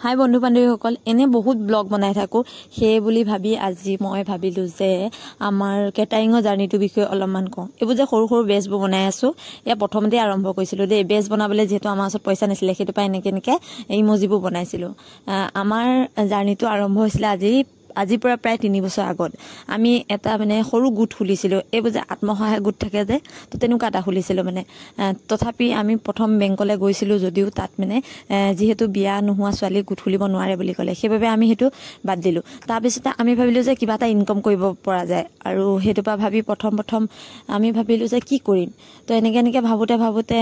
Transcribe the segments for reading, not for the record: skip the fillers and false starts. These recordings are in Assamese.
হাই বন্ধু বান্ধৱীসকল, এনে বহুত ব্লগ বনাই থাকোঁ। সেই বুলি ভাবি আজি মই ভাবিলোঁ যে আমাৰ কেটাৰিঙৰ জাৰ্ণিটোৰ বিষয়ে অলপমান কওঁ। এইবোৰ যে সৰু সৰু বেজবোৰ বনাই আছোঁ, এয়া প্ৰথমতে আৰম্ভ কৰিছিলোঁ দেই। বেজ বনাবলৈ যিহেতু আমাৰ ওচৰত পইচা নাছিলে, সেইটো পৰা এনেকৈ ইমজিবোৰ বনাইছিলোঁ। আমাৰ জাৰ্ণিটো আৰম্ভ হৈছিলে আজিৰ পৰা প্ৰায় 3 বছৰ আগত। আমি এটা সৰু গোট খুলিছিলোঁ, এইবোৰ যে আত্মসহায়ক গোট থাকে যে, তো তেনেকুৱা এটা খুলিছিলোঁ তথাপি আমি প্ৰথম বেংকলৈ গৈছিলোঁ যদিও তাত যিহেতু বিয়া নোহোৱা ছোৱালী গোট খুলিব নোৱাৰে বুলি ক'লে, সেইবাবে আমি সেইটো বাদ দিলোঁ। তাৰপিছতে আমি ভাবিলোঁ যে কিবা এটা ইনকম কৰিব পৰা যায়, আৰু সেইটোৰ পৰা ভাবি প্ৰথম আমি ভাবিলোঁ যে কি কৰিম। তো এনেকৈ ভাবোঁতে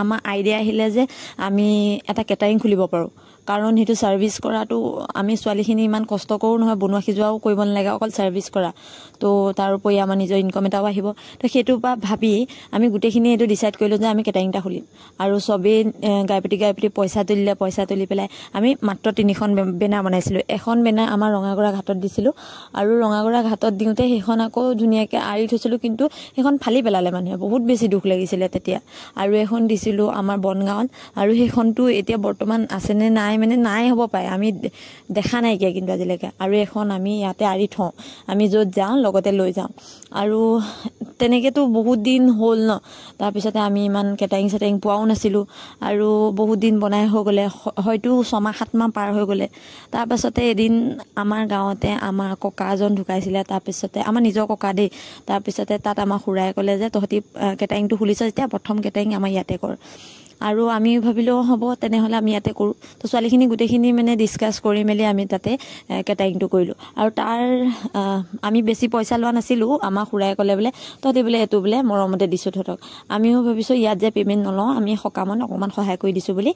আমাৰ আইডিয়া আহিলে যে আমি এটা কেটাৰিং খুলিব পাৰোঁ। কাৰণ সেইটো ছাৰ্ভিচ কৰাটো আমি ছোৱালীখিনি ইমান কষ্ট কৰোঁ নহয়, বনোৱা সিজোৱাও কৰিব নালাগে, অকল ছাৰ্ভিচ কৰা। তো তাৰ উপৰি আমাৰ নিজৰ ইনকম এটাও আহিব। তো সেইটোৰ পৰা ভাবি আমি গোটেইখিনি এইটো ডিচাইড কৰিলোঁ যে আমি কেটাৰিং এটা খুলিম। আৰু চবেই গাইপতি পইচা তুলি পেলাই আমি মাত্ৰ 3খন বেনাৰ বনাইছিলোঁ। এখন বেনাৰ আমাৰ ৰঙাগড়া ঘাটত দিছিলোঁ, আৰু ৰঙাগড়া ঘাটত দিওঁতে সেইখন আকৌ ধুনীয়াকৈ আঁৰি থৈছিলোঁ, কিন্তু সেইখন ফালি পেলালে মানুহে, বহুত বেছি দুখ লাগিছিলে তেতিয়া। আৰু এখন দিছিলোঁ আমাৰ বনগাঁৱত, আৰু সেইখনতো এতিয়া বৰ্তমান আছেনে নাই হ'ব পাৰে, আমি দেখা নাইকিয়া কিন্তু আজিলৈকে। আৰু এখন আমি ইয়াতে আঁৰি থওঁ, আমি য'ত যাওঁ লগতে লৈ যাওঁ। আৰু তেনেকৈতো বহুত দিন হ'ল ন। তাৰপিছতে আমি ইমান কেটাৰিং পোৱাও নাছিলোঁ, আৰু বহুত দিন বনাই হৈ গ'লে, হয়তো 6-7 মাহ পাৰ হৈ গ'লে। তাৰপাছতে এদিন আমাৰ গাঁৱতে আমাৰ ককা এজন ঢুকাইছিলে। তাৰপিছতে আমাৰ নিজৰ ককা দেই। তাৰপিছতে তাত আমাৰ খুৰাই ক'লে যে তহঁতি কেটাৰিংটো খুলিছ যেতিয়া প্ৰথম কেটাৰিং আমাৰ ইয়াতে কৰ। আৰু আমি ভাবিলোঁ হ'ব তেনেহ'লে আমি ইয়াতে কৰোঁ। তো ছোৱালীখিনি গোটেইখিনি ডিছকাছ কৰি মেলি আমি তাতে কেটাৰিংটো কৰিলোঁ। আৰু তাৰ আমি বেছি পইচা লোৱা নাছিলোঁ। আমাৰ খুৰাই ক'লে বোলে তহঁতি বোলে এইটো বোলে মৰমতে দিছোঁ তহঁতক। আমিও ভাবিছোঁ ইয়াত যে পে'মেণ্ট নলওঁ, আমি সকামত অকণমান সহায় কৰি দিছোঁ বুলি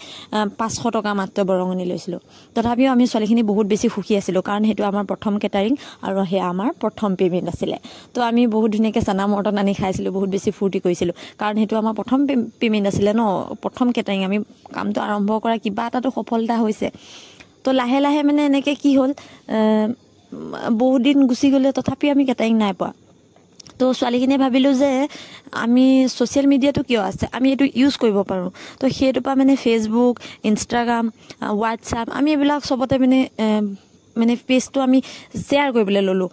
500 টকা মাত্ৰ বৰঙণি লৈছিলোঁ। তথাপিও আমি ছোৱালীখিনি বহুত বেছি সুখী আছিলোঁ, কাৰণ সেইটো আমাৰ প্ৰথম কেটাৰিং, আৰু সেয়া আমাৰ প্ৰথম পে'মেণ্ট আছিলে। তো আমি বহুত ধুনীয়াকৈ চানা মৰ্টন আনি খাইছিলোঁ, বহুত বেছি ফূৰ্তি কৰিছিলোঁ, কাৰণ সেইটো আমাৰ প্ৰথম পে'মেণ্ট আছিলে ন, প্ৰথম কেটাৰিং। আমি কামটো আৰম্ভ কৰা কিবা এটাতো সফলতা হৈছে। তো লাহে লাহে এনেকৈ কি হ'ল, বহুত দিন গুচি গ'লে, তথাপি আমি কেটাৰিং নাই পোৱা। তো ছোৱালীখিনিয়ে ভাবিলোঁ যে আমি ছ'চিয়েল মিডিয়াটো কিয় আছে, আমি এইটো ইউজ কৰিব পাৰোঁ। তো সেইটোৰ পৰা ফেচবুক, ইনষ্টাগ্ৰাম, হোৱাটছআপ, আমি এইবিলাক চবতে পেজটো আমি শ্বেয়াৰ কৰিবলৈ ল'লোঁ।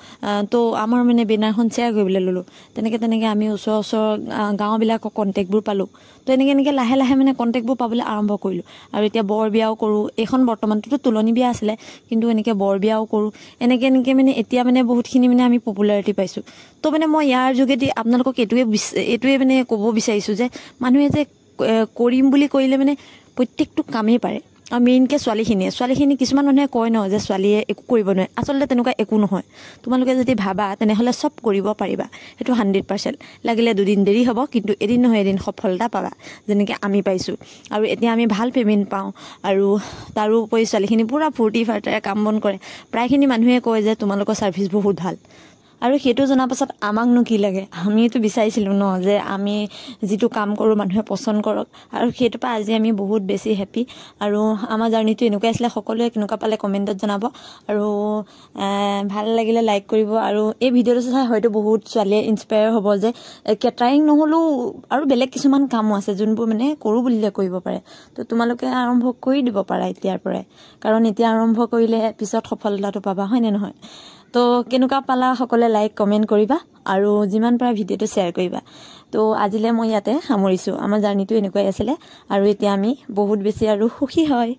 তো আমাৰ বেনাৰখন শ্বেয়াৰ কৰিবলৈ ল'লোঁ। তেনেকৈ আমি ওচৰৰ গাঁওবিলাকৰ কণ্টেক্টবোৰ পালোঁ। তো এনেকৈ লাহে লাহে কণ্টেক্টবোৰ পাবলৈ আৰম্ভ কৰিলোঁ। আৰু এতিয়া বৰ বিয়াও কৰোঁ। এইখন বৰ্তমানটোতো তুলনি বিয়া আছিলে, কিন্তু এনেকৈ বৰ বিয়াও কৰোঁ। এনেকৈ এতিয়া বহুতখিনি আমি পপুলাৰিটি পাইছোঁ। তো মই ইয়াৰ যোগেদি আপোনালোকক এইটোৱে ক'ব বিচাৰিছোঁ যে মানুহে যে কৰিম বুলি কৰিলে প্ৰত্যেকটো কামেই পাৰে। আৰু মেইনকৈ ছোৱালীখিনি কিছুমান মানুহে কয় ন যে ছোৱালীয়ে একো কৰিব নোৱাৰে। আচলতে তেনেকুৱা একো নহয়। তোমালোকে যদি ভাবা তেনেহ'লে চব কৰিব পাৰিবা, সেইটো 100%। লাগিলে 2 দিন দেৰি হ'ব, কিন্তু এদিন নহয় এদিন সফলতা পাবা, যেনেকৈ আমি পাইছোঁ। আৰু এতিয়া আমি ভাল পে'মেণ্ট পাওঁ। আৰু তাৰোপৰি ছোৱালীখিনি পূৰা ফূৰ্তি ফাৰ্তাৰে কাম বন কৰে। প্ৰায়খিনি মানুহে কয় যে তোমালোকৰ ছাৰ্ভিচ বহুত ভাল। আৰু সেইটো জনাৰ পাছত আমাকনো কি লাগে, আমিতো বিচাৰিছিলোঁ ন যে আমি যিটো কাম কৰোঁ মানুহে পচন্দ কৰক। আৰু সেইটোৰ পৰা আজি আমি বহুত বেছি হেপ্পী। আৰু আমাৰ জাৰ্ণিটো এনেকুৱাই আছিলে। সকলোৱে কেনেকুৱা পালে কমেণ্টত জনাব, আৰু ভাল লাগিলে লাইক কৰিব। আৰু এই ভিডিঅ'টো চাই হয়তো বহুত ছোৱালীয়ে ইনস্পায়াৰ হ'ব যে কেটাৰিং নহ'লেও আৰু বেলেগ কিছুমান কামো আছে যোনবোৰ কৰোঁ বুলিলে কৰিব পাৰে। তো তোমালোকে আৰম্ভ কৰি দিব পাৰা এতিয়াৰ পৰাই, কাৰণ এতিয়া আৰম্ভ কৰিলে পিছত সফলতাটো পাবা, হয়নে নহয়? তো কেনেকুৱা পালা সকলোৱে লাইক কমেণ্ট কৰিবা, আৰু যিমান পাৰা ভিডিঅ'টো শ্বেয়াৰ কৰিবা। তো আজিলৈ মই ইয়াতে সামৰিছোঁ। আমাৰ জাৰ্ণিটো এনেকুৱাই আছিলে, আৰু এতিয়া আমি বহুত বেছি আৰু সুখী হয়।